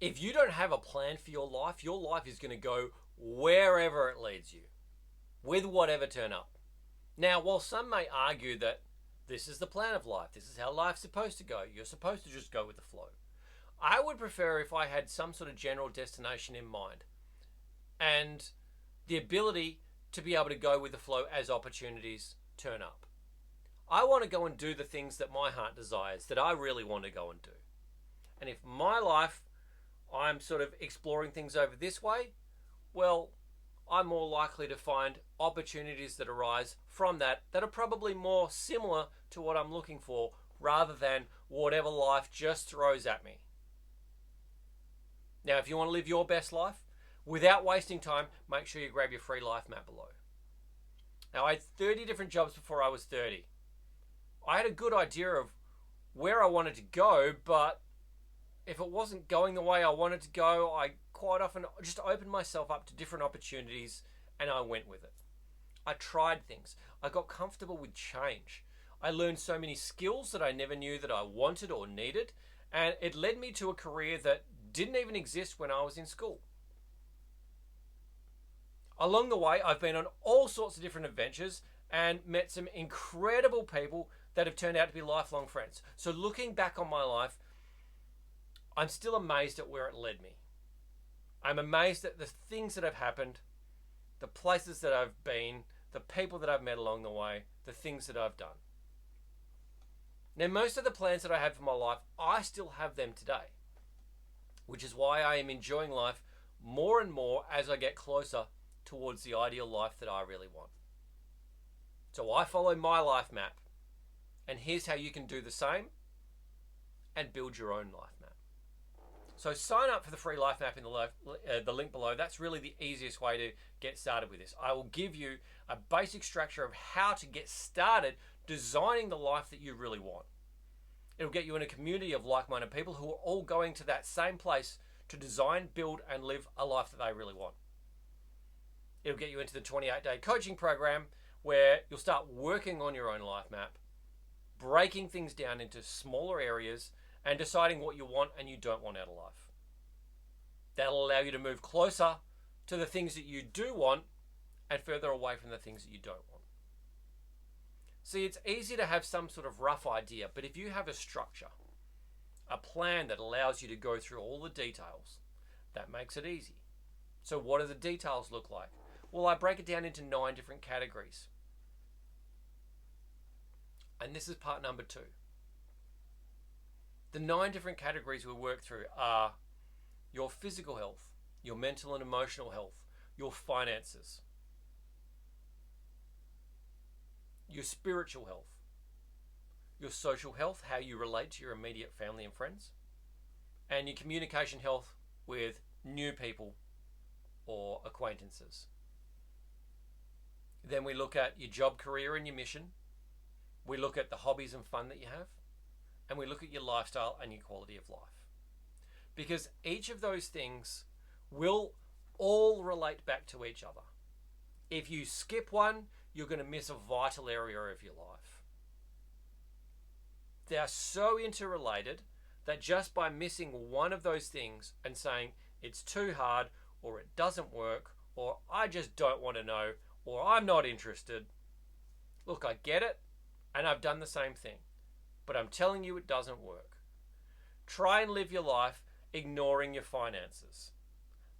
If you don't have a plan for your life is going to go wherever it leads you, with whatever turn up. Now, while some may argue that this is the plan of life, this is how life's supposed to go, you're supposed to just go with the flow, I would prefer if I had some sort of general destination in mind and the ability to be able to go with the flow as opportunities turn up. I want to go and do the things that my heart desires, that I really want to go and do. And if my life, I'm sort of exploring things over this way, well, I'm more likely to find opportunities that arise from that are probably more similar to what I'm looking for rather than whatever life just throws at me. Now, if you want to live your best life, without wasting time, make sure you grab your free life map below. Now, I had 30 different jobs before I was 30. I had a good idea of where I wanted to go, but if it wasn't going the way I wanted to go, I quite often just opened myself up to different opportunities and I went with it. I tried things. I got comfortable with change. I learned so many skills that I never knew that I wanted or needed, and it led me to a career that didn't even exist when I was in school. Along the way, I've been on all sorts of different adventures and met some incredible people that have turned out to be lifelong friends. So looking back on my life, I'm still amazed at where it led me. I'm amazed at the things that have happened, the places that I've been, the people that I've met along the way, the things that I've done. Now, most of the plans that I had for my life, I still have them today, which is why I am enjoying life more and more as I get closer towards the ideal life that I really want. So I follow my life map, and here's how you can do the same and build your own life map. So sign up for the free life map in the link below. That's really the easiest way to get started with this. I will give you a basic structure of how to get started designing the life that you really want. It'll get you in a community of like-minded people who are all going to that same place to design, build, and live a life that they really want. It'll get you into the 28-day coaching program where you'll start working on your own life map, breaking things down into smaller areas, and deciding what you want and you don't want out of life. That'll allow you to move closer to the things that you do want and further away from the things that you don't want. See, it's easy to have some sort of rough idea, but if you have a structure, a plan that allows you to go through all the details, that makes it easy. So what do the details look like? Well, I break it down into 9 different categories. And this is part number 2. The 9 different categories we work through are your physical health, your mental and emotional health, your finances, your spiritual health, your social health, how you relate to your immediate family and friends, and your communication health with new people or acquaintances. Then we look at your job, career, and your mission. We look at the hobbies and fun that you have. And we look at your lifestyle and your quality of life. Because each of those things will all relate back to each other. If you skip one, you're going to miss a vital area of your life. They are so interrelated that just by missing one of those things and saying it's too hard or it doesn't work or I just don't want to know or I'm not interested. Look, I get it and I've done the same thing. But I'm telling you it doesn't work. Try and live your life ignoring your finances.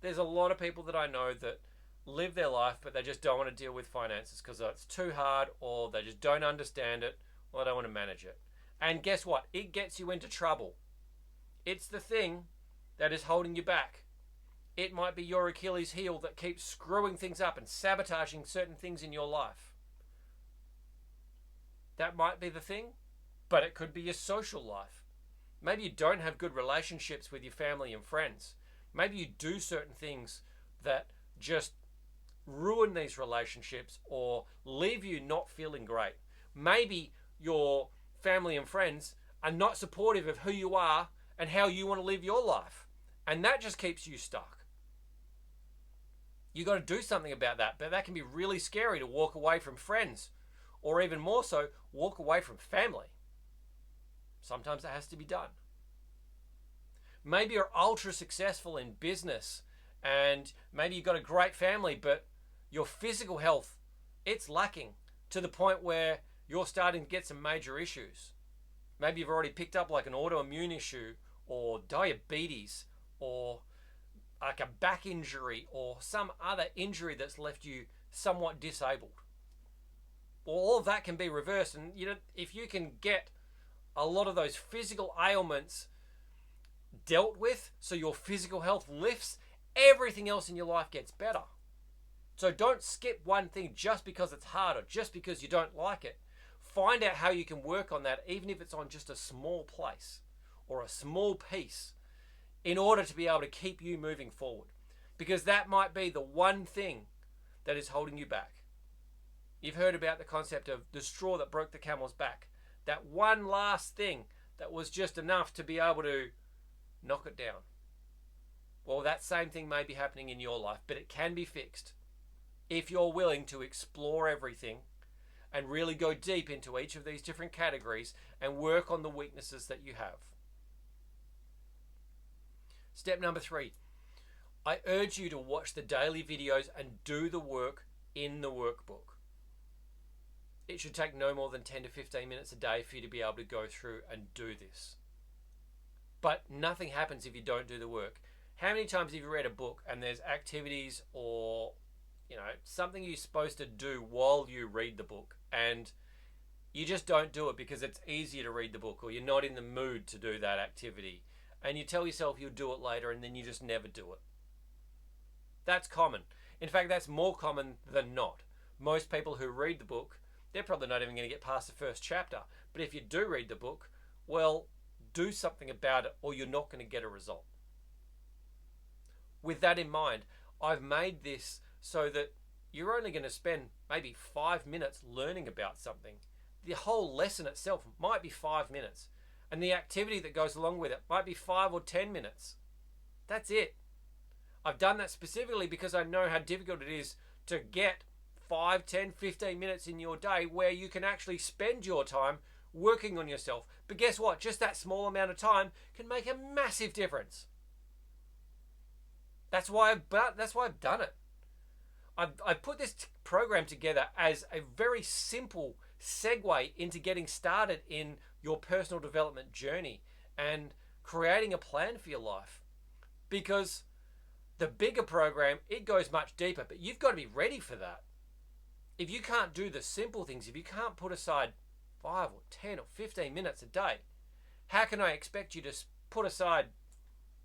There's a lot of people that I know that live their life but they just don't want to deal with finances because it's too hard or they just don't understand it or they don't want to manage it. And guess what? It gets you into trouble. It's the thing that is holding you back. It might be your Achilles heel that keeps screwing things up and sabotaging certain things in your life. That might be the thing. But it could be your social life. Maybe you don't have good relationships with your family and friends. Maybe you do certain things that just ruin these relationships or leave you not feeling great. Maybe your family and friends are not supportive of who you are and how you want to live your life. And that just keeps you stuck. You got to do something about that. But that can be really scary to walk away from friends or even more so, walk away from family. Sometimes it has to be done. Maybe you're ultra successful in business and maybe you've got a great family, but your physical health, it's lacking to the point where you're starting to get some major issues. Maybe you've already picked up like an autoimmune issue or diabetes or like a back injury or some other injury that's left you somewhat disabled. Well, all of that can be reversed, and if you can get a lot of those physical ailments dealt with so your physical health lifts, everything else in your life gets better. So don't skip one thing just because it's hard or just because you don't like it. Find out how you can work on that, even if it's on just a small place or a small piece, in order to be able to keep you moving forward. Because that might be the one thing that is holding you back. You've heard about the concept of the straw that broke the camel's back. That one last thing that was just enough to be able to knock it down. Well, that same thing may be happening in your life, but it can be fixed if you're willing to explore everything and really go deep into each of these different categories and work on the weaknesses that you have. Step number 3, I urge you to watch the daily videos and do the work in the workbook. It should take no more than 10 to 15 minutes a day for you to be able to go through and do this. But nothing happens if you don't do the work. How many times have you read a book and there's activities or something you're supposed to do while you read the book and you just don't do it because it's easier to read the book or you're not in the mood to do that activity and you tell yourself you'll do it later and then you just never do it? That's common. In fact, that's more common than not. Most people who read the book, they're probably not even going to get past the first chapter. But if you do read the book, well, do something about it or you're not going to get a result. With that in mind, I've made this so that you're only going to spend maybe 5 minutes learning about something. The whole lesson itself might be 5 minutes. And the activity that goes along with it might be 5 or 10 minutes. That's it. I've done that specifically because I know how difficult it is to get 5, 10, 15 minutes in your day where you can actually spend your time working on yourself. But guess what? Just that small amount of time can make a massive difference. That's why I've done it. I've put this program together as a very simple segue into getting started in your personal development journey and creating a plan for your life. Because the bigger program, it goes much deeper, but you've got to be ready for that. If you can't do the simple things, if you can't put aside 5 or 10 or 15 minutes a day, how can I expect you to put aside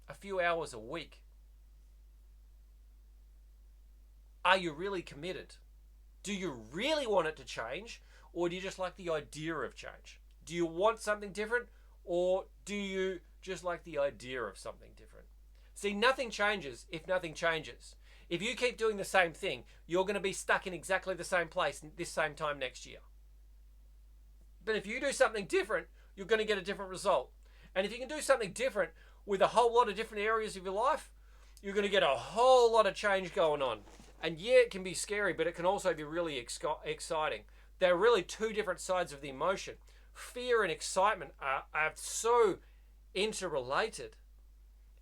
a few hours a week? Are you really committed? Do you really want it to change, or do you just like the idea of change? Do you want something different, or do you just like the idea of something different? See, nothing changes if nothing changes. If you keep doing the same thing, you're going to be stuck in exactly the same place this same time next year. But if you do something different, you're going to get a different result. And if you can do something different with a whole lot of different areas of your life, you're going to get a whole lot of change going on. And yeah, it can be scary, but it can also be really exciting. They're really two different sides of the emotion. Fear and excitement are so interrelated.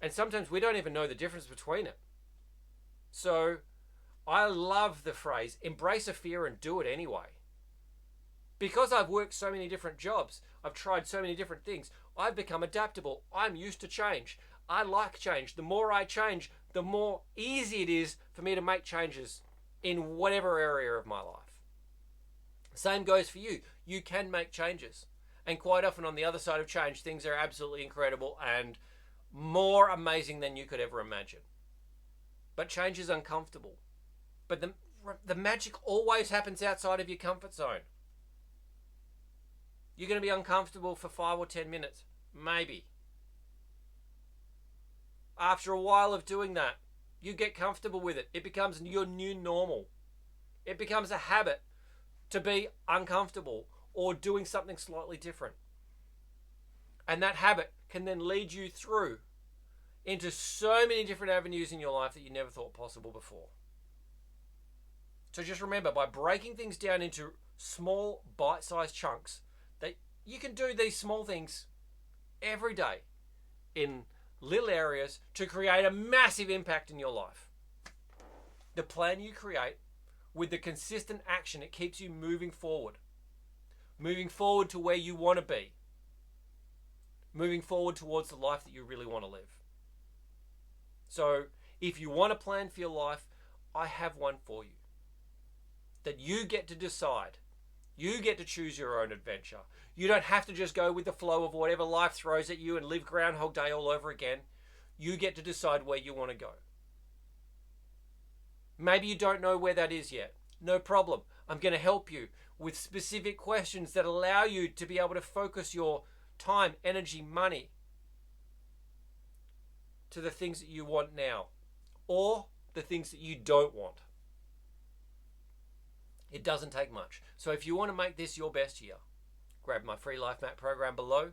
And sometimes we don't even know the difference between it. So I love the phrase, embrace a fear and do it anyway. Because I've worked so many different jobs, I've tried so many different things, I've become adaptable. I'm used to change. I like change. The more I change, the more easy it is for me to make changes in whatever area of my life. Same goes for you. You can make changes. And quite often on the other side of change, things are absolutely incredible and more amazing than you could ever imagine. But change is uncomfortable. But the magic always happens outside of your comfort zone. You're going to be uncomfortable for 5 or 10 minutes. Maybe. After a while of doing that, you get comfortable with it. It becomes your new normal. It becomes a habit to be uncomfortable or doing something slightly different. And that habit can then lead you through into so many different avenues in your life that you never thought possible before. So just remember, by breaking things down into small bite-sized chunks, that you can do these small things every day in little areas to create a massive impact in your life. The plan you create with the consistent action, it keeps you moving forward to where you want to be, moving forward towards the life that you really want to live. So if you want a plan for your life, I have one for you that you get to decide. You get to choose your own adventure. You don't have to just go with the flow of whatever life throws at you and live Groundhog Day all over again. You get to decide where you want to go. Maybe you don't know where that is yet. No problem. I'm going to help you with specific questions that allow you to be able to focus your time, energy, money to the things that you want now or the things that you don't want. It doesn't take much. So if you want to make this your best year, grab my free life map program below.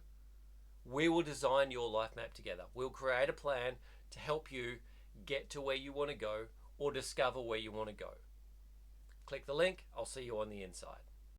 We will design your life map together. We'll create a plan to help you get to where you want to go or discover where you want to go. Click the link. I'll see you on the inside.